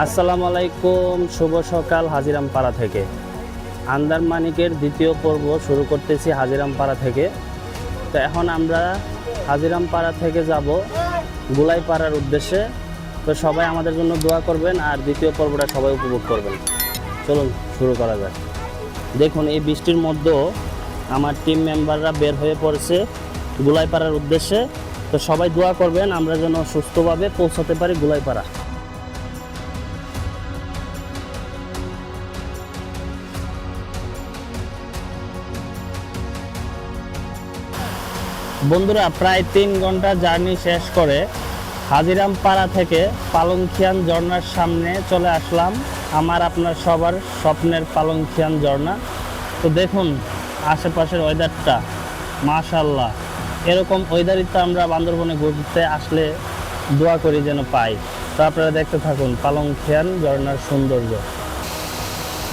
আসসালামু আলাইকুম, শুভ সকাল হাজিরামপাড়া থেকে। আন্দারমানিকের দ্বিতীয় পর্ব শুরু করতেছি হাজিরামপাড়া থেকে। তো এখন আমরা হাজিরামপাড়া থেকে যাব গুলাইপাড়ার উদ্দেশ্যে। তো সবাই আমাদের জন্য দোয়া করবেন আর দ্বিতীয় পর্বটা সবাই উপভোগ করবেন। চলুন শুরু করা যাক। দেখুন, এই বৃষ্টির মধ্যেও আমার টিম মেম্বাররা বের হয়ে পড়েছে গুলাইপাড়ার উদ্দেশ্যে। তো সবাই দোয়া করবেন আমরা যেন সুস্থভাবে পৌঁছাতে পারি গুলাইপাড়া। বন্ধুরা, প্রায় 3 ঘন্টা জার্নি শেষ করে হাজিরামপাড়া থেকে পালংখিয়ান ঝর্ণার সামনে চলে আসলাম। আমার আপনার সবার স্বপ্নের পালংখিয়ান ঝর্ণা। তো দেখুন আশেপাশের ওয়েদারটা, মাশাআল্লাহ। এরকম ওয়েদারই তো আমরা বান্দরবনে ঘুরতে আসলে দোয়া করি যেন পাই। তো আপনারা দেখতে থাকুন পালংখিয়ান ঝর্ণার সৌন্দর্য।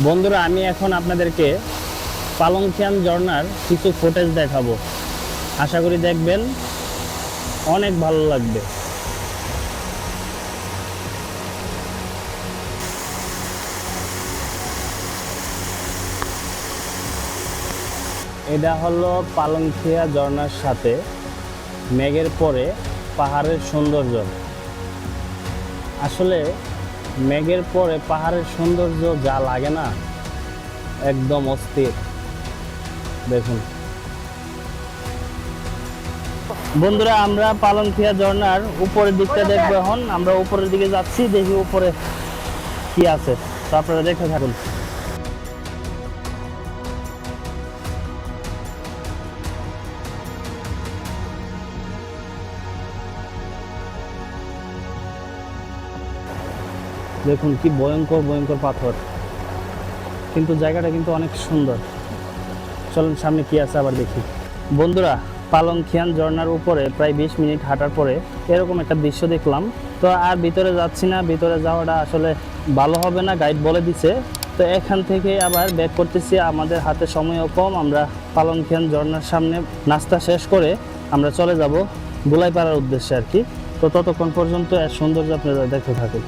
বন্ধুরা, আমি এখন আপনাদেরকে পালংখিয়ান ঝর্ণার কিছু ফুটেজ দেখাবো। আশা করি দেখবেন, অনেক ভালো লাগবে। এটা হলো পালংখিয়া ঝর্ণার সাথে মেঘের পরে পাহাড়ের সৌন্দর্য। আসলে মেঘের পরে পাহাড়ের সৌন্দর্য যা লাগে না, একদম অস্থির। দেখুন বন্ধুরা, আমরা পালংখিয়া ঝর্ণার উপরের দিকটা দেখবো। এখন আমরা উপরের দিকে যাচ্ছি, দেখি উপরে কি আছে। তো আপনারা দেখতে থাকুন। দেখুন কি ভয়ঙ্কর ভয়ঙ্কর পাথর, কিন্তু জায়গাটা কিন্তু অনেক সুন্দর। চলুন সামনে কি আছে আবার দেখি। বন্ধুরা, পালংখিয়ান ঝর্ণার উপরে প্রায় 20 মিনিট হাঁটার পরে এরকম একটা দৃশ্য দেখলাম। তো আর ভিতরে যাচ্ছি না, ভিতরে যাওয়াটা আসলে ভালো হবে না, গাইড বলে দিছে। তো এখান থেকে আবার ব্যাক করতেছি, আমাদের হাতে সময়ও কম। আমরা পালংখিয়ান ঝর্ণার সামনে নাস্তা শেষ করে আমরা চলে যাব গুলাইপাড়ার উদ্দেশ্যে আর কি। তো ততক্ষণ পর্যন্ত এর সৌন্দর্য আপনারা দেখতে থাকুন।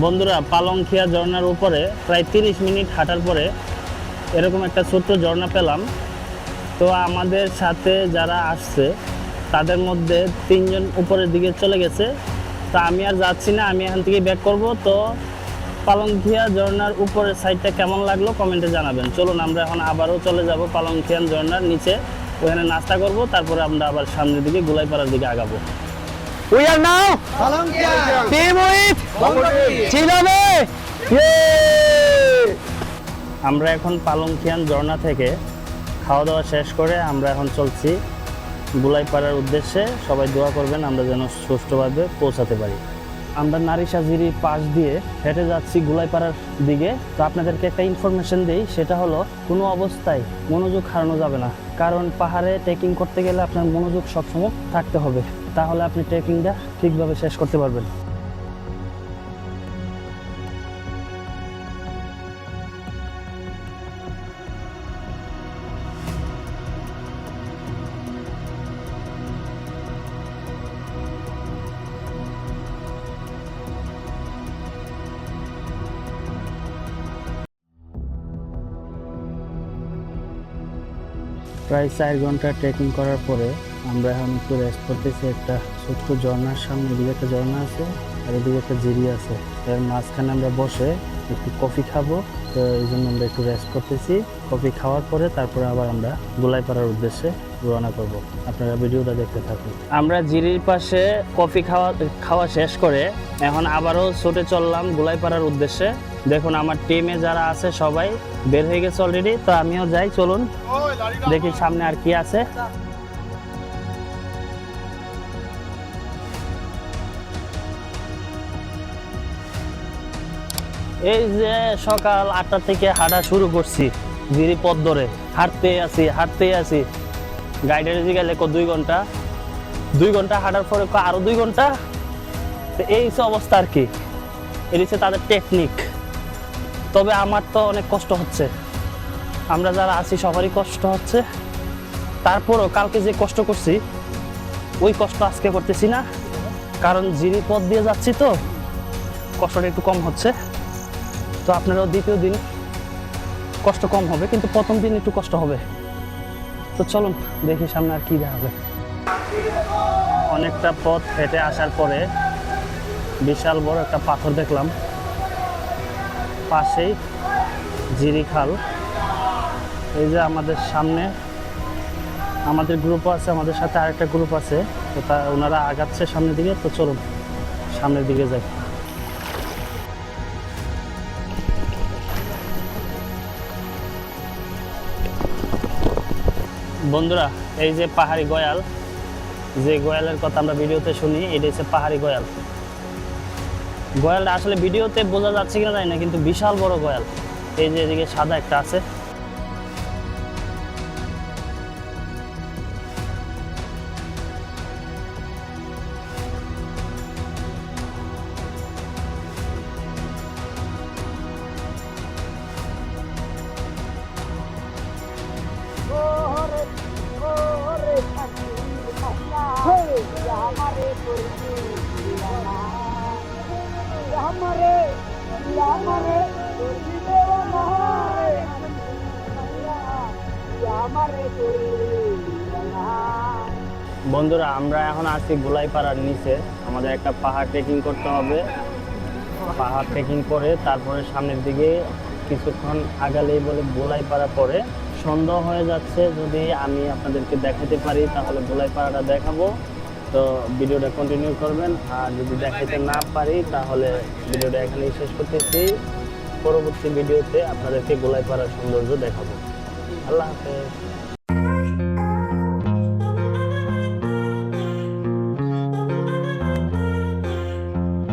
বন্ধুরা, পালংখিয়া ঝর্ণার উপরে প্রায় 30 মিনিট হাঁটার পরে এরকম একটা ছোট্ট ঝর্ণা পেলাম। তো আমাদের সাথে যারা আসছে তাদের মধ্যে 3 জন উপরের দিকে চলে গেছে। তো আমি আর যাচ্ছি না, আমি এখান থেকে ব্যাক করব। তো পালংখিয়া ঝর্ণার উপরের সাইডটা কেমন লাগলো কমেন্টে জানাবেন। চলুন আমরা এখন আবারও চলে যাব পালংখিয়ান ঝর্ণার নিচে, ওখানে নাস্তা করব, তারপরে আমরা আবার সামনের দিকে গুলাইপাড়ার দিকে আগাবো। We are now team with Chilabe. আমরা এখন পালংখিয়ান ঝর্ণা থেকে খাওয়া দাওয়া শেষ করে আমরা এখন চলছি গুলাইপাড়ার উদ্দেশ্যে। সবাই দোয়া করবেন আমরা যেন সুষ্ঠুভাবে পৌঁছাতে পারি। আমরা নারিশা জিরির পাশ দিয়ে হেঁটে যাচ্ছি গুলাইপাড়ার দিকে। তো আপনাদেরকে একটা ইনফরমেশন দিই, সেটা হলো কোনো অবস্থায় মনোযোগ হারানো যাবে না। কারণ পাহাড়ে ট্রেকিং করতে গেলে আপনার মনোযোগ সবসময় থাকতে হবে, তাহলে আপনি ট্রেকিংটা ঠিকভাবে শেষ করতে পারবেন। প্রায় 4 ঘন্টা ট্রেকিং করার পরে আমরা এখন একটু রেস্ট করতেছি। একটা ছোট্ট ঝর্ণার সামনে, এদিকে একটা ঝর্ণা আছে আর এদিকে একটা জিরি আছে। এর মাঝখানে আমরা বসে একটু কফি খাবো। তো এই জন্য আমরা একটু রেস্ট করতেছি। কফি খাওয়ার পরে তারপরে আবার আমরা গুলাইপাড়ার উদ্দেশ্যে রওনা করব। আপনারা ভিডিওটা দেখতে থাকুন। আমরা জিরির পাশে কফি খাওয়া শেষ করে এখন আবারও ছুটে চললাম গুলাইপাড়ার উদ্দেশ্যে। দেখুন আমার টিমে যারা আছে সবাই বের হয়ে গেছে অলরেডি। তো আমিও যাই, চলুন দেখি সামনে আর কি আছে। এই যে সকাল 8টা থেকে হাঁটা শুরু করছি, জিরি পথ ধরে হাঁটতেই আছি। গাইডের গেলে 2 ঘন্টা হাঁটার পরে আরো 2 ঘন্টা। তো এই অবস্থা আর কি, এটি হচ্ছে তাদের টেকনিক। তবে আমার তো অনেক কষ্ট হচ্ছে, আমরা যারা আছি সবারই কষ্ট হচ্ছে। তারপরও কালকে যে কষ্ট করছি ওই কষ্ট আজকে করতেছি না, কারণ জিরি পথ দিয়ে যাচ্ছি তো কষ্টটা একটু কম হচ্ছে। তো আপনারাও দ্বিতীয় দিন কষ্ট কম হবে, কিন্তু প্রথম দিন একটু কষ্ট হবে। তো চলুন দেখি সামনে আর কি দেখা হবে। অনেকটা পথ হেঁটে আসার পরে বিশাল বড় একটা পাথর দেখলাম, পাশেই জিরি খাল। এই যে আমাদের সামনে আমাদের গ্রুপও আছে, আমাদের সাথে আরেকটা গ্রুপ আছে, তো ওনারা আগাচ্ছে সামনের দিকে। তো চলুন সামনের দিকে যাই। বন্ধুরা, এই যে পাহাড়ি গয়াল, যে গয়ালের কথা আমরা ভিডিওতে শুনি, এটা হচ্ছে পাহাড়ি গয়াল। গয়ালটা আসলে ভিডিওতে বোঝা যাচ্ছে কিনা জানি না, কিন্তু বিশাল বড় গয়াল। এই যে এদিকে সাদা একটা আছে। বন্ধুরা, আমরা এখন আছি গোলাইপাড়ার নিচে। আমাদের একটা পাহাড় ট্রেকিং করতে হবে। পাহাড় ট্রেকিং করে তারপরে সামনের দিকে কিছুক্ষণ আগালেই বলে গোলাইপাড়া পড়ে। সন্ধ্যা হয়ে যাচ্ছে, যদি আমি আপনাদেরকে দেখাতে পারি তাহলে গোলাইপাড়াটা দেখাবো। তো ভিডিওটা কন্টিনিউ করবেন, আর যদি দেখাতে না পারি তাহলে ভিডিওটা এখানেই শেষ করতেছি। পরবর্তী ভিডিওতে আপনাদেরকে গোলাইপাড়ার সৌন্দর্য দেখাবো। আল্লাহ হাফেজ।